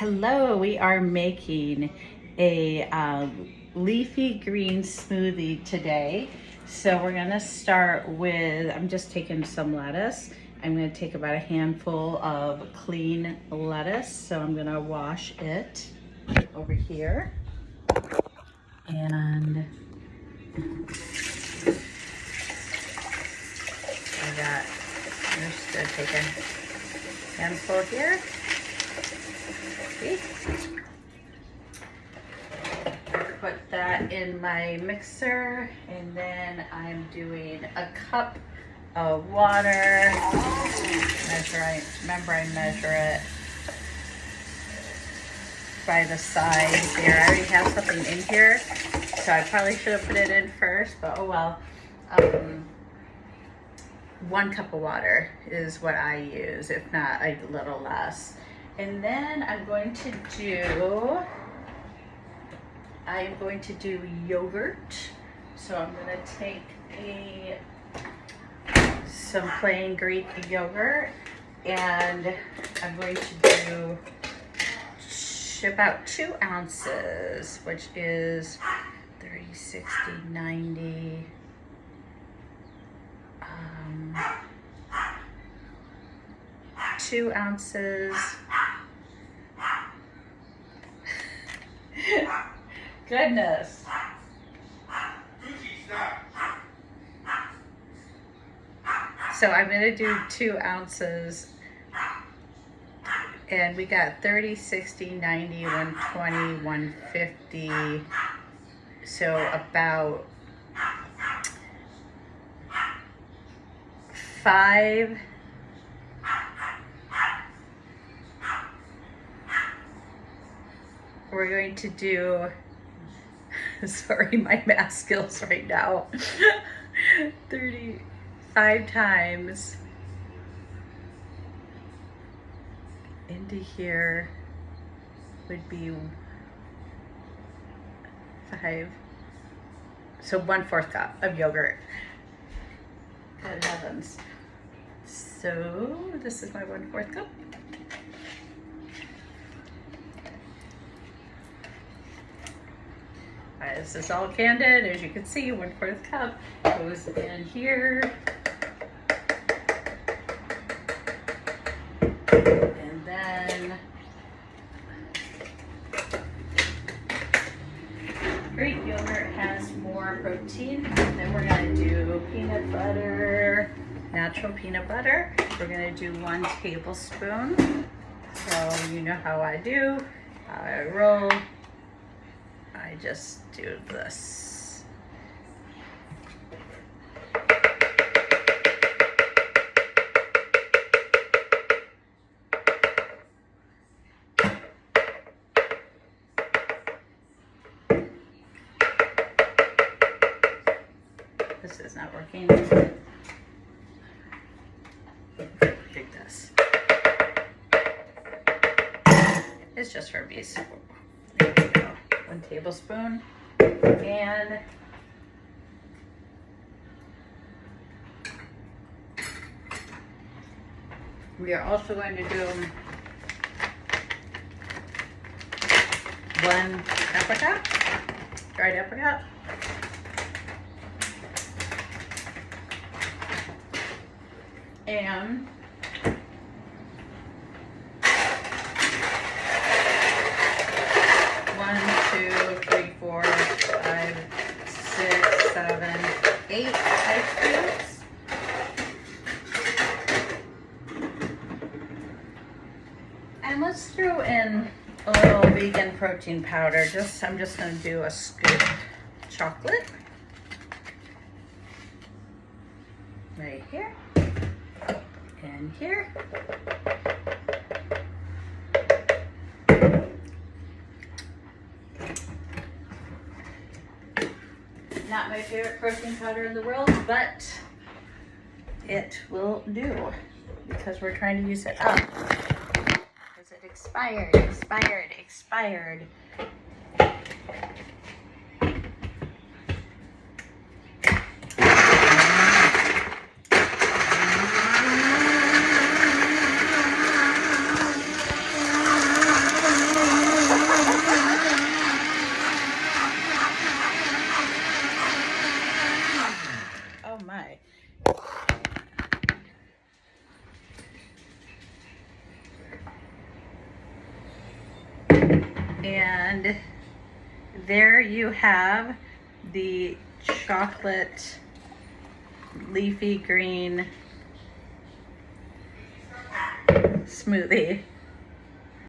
Hello, we are making a leafy green smoothie today. So we're gonna start with, I'm just taking some lettuce. I'm gonna take about a handful of clean lettuce. So I'm gonna wash it over here. And I'm just gonna take a handful here. See? Put that in my mixer, and then I'm doing a cup of water. Remember I measure it by the size here. I already have something in here, so I probably should have put it in first, but oh well. 1 cup of water is what I use, if not a little less. And then I'm going to do yogurt. So I'm going to take some plain Greek yogurt, and I'm going to do about 2 ounces, which is 30, 60, 90. 2 ounces. Goodness. So I'm going to do 2 ounces, and we got 30, 60, 90, 120, 150. So about 5. We're going to do, sorry, my math skills right now. 35 times into here would be 5. So 1/4 cup of yogurt. Good heavens. So this is my 1/4 cup. This is all candid, as you can see. 1/4 cup goes in here. And then Greek yogurt has more protein. Then we're gonna do peanut butter, natural peanut butter. We're gonna do 1 tablespoon. So you know how I do, how I roll. I just do this. This is not working. Take this. It's just Herbies. There we go. 1 tablespoon. And we are also going to do 1 apricot, dried apricot. And 1, 2, 3, 4, 5, 6, 7, 8 ice cubes. And let's throw in a little vegan protein powder. I'm just going to do a scoop chocolate right here and here. Not my favorite protein powder in the world, but it will do because we're trying to use it up. Because it expired. And there you have the chocolate leafy green smoothie.